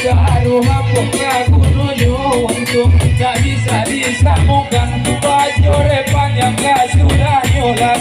Aduh hapok lagu nunyu untung tak bisa disambungkan baju repanya gak sudah nyola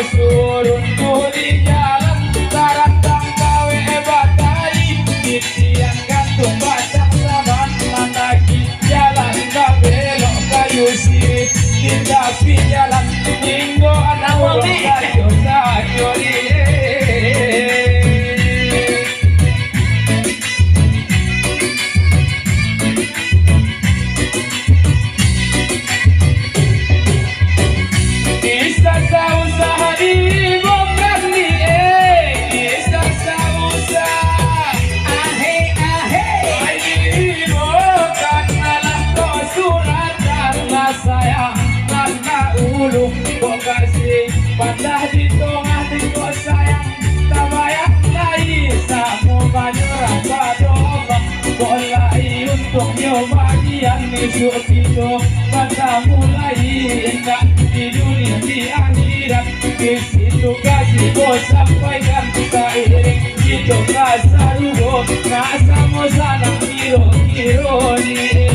surun di jalan taratang gawe batai titian gantung batang saban mandaki jalan gak belok kayu sirip di jalan minggu anak ulung kayu sajori patah di tengah tiko sayang tabayang lagi samu banyurah padoma bolai untuk nyobagian nisuk itu pada mulai enggak di dunia di akhirat di situ kasih kau sampaikan seiring itu kasarugo rasa mau sana kiro ni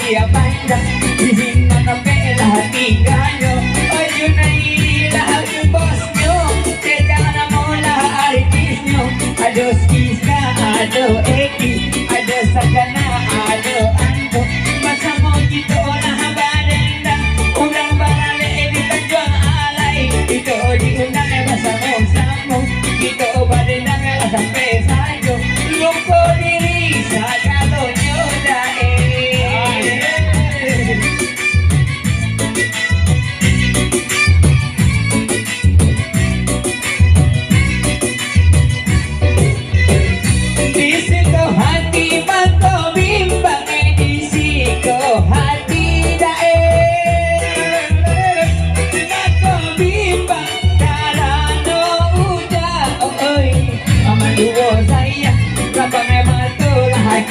iya panjang bihin na kape lahat tinggayo ayun na lahat yung boss nyo kaya na mo lahat artist nyo ado skisa, ado eki ado sagana, ado ando masa mo dito na habarenda unang barale editan juang alay ito di unang basa mo samo ito ba rin ang sampai sayo lungko diri sa kalo nyo dae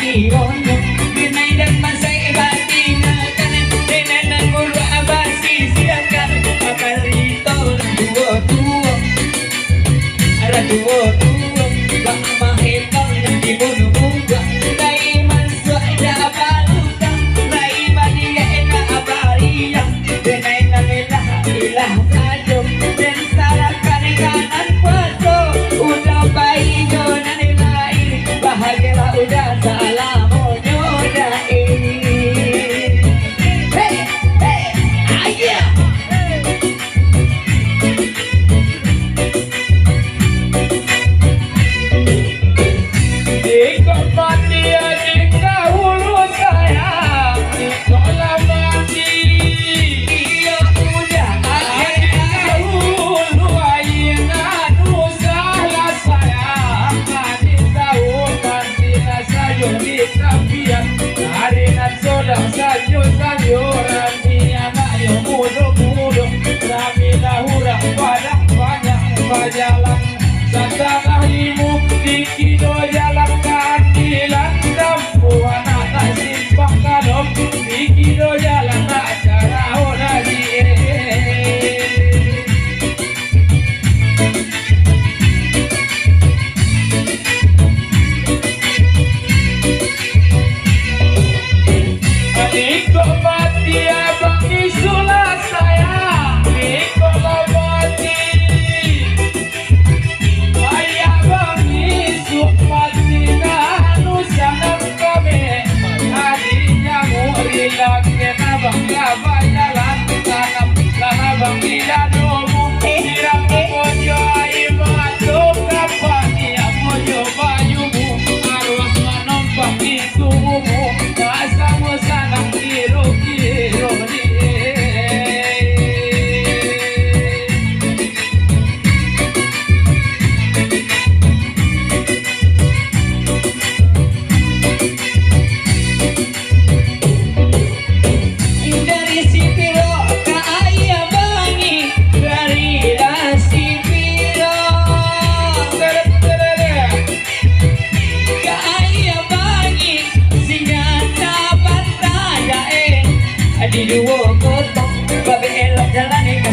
Kironyo, binay dan masay ibati na kanan, tinanang ulo abasi siyakan, makarito ng duwa.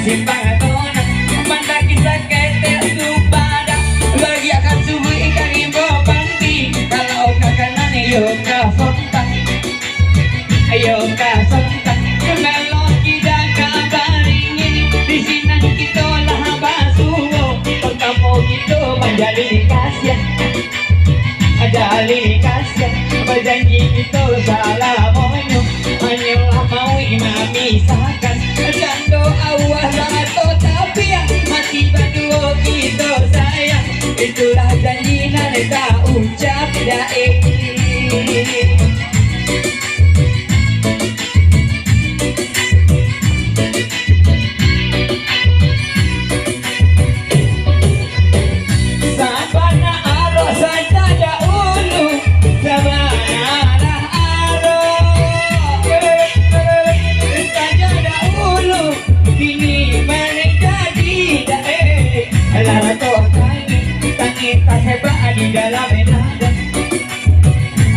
simpangan tona banda kisah ketel subada bagi akan subuh ikan ibu panti kalau kakanan yo kasontak ayo kasontak melodi dan kabaringin di sini kita lah basuh kamu gitu menjadi kasih ada kasih berjanji itu salah monyo hanya mau imami sakan dan doa atau tapi mati berdua gitu sayang itulah janji nanda ucap dae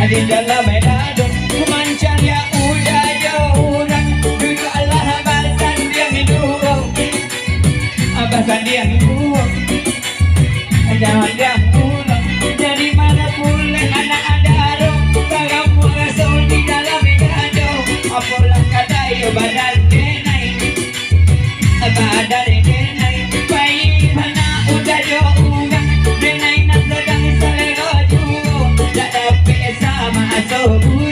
di dalam menado mancan ya udah jauh duduk Allah abasan dia hidup abasan dia hidup jangan dia pulang dari mana pula anak ada dong kamu rasul di dalam menado apalah kata yo badan denai badan denai baik mana udah jauh denai nak sedang selera juga tak dapat sama so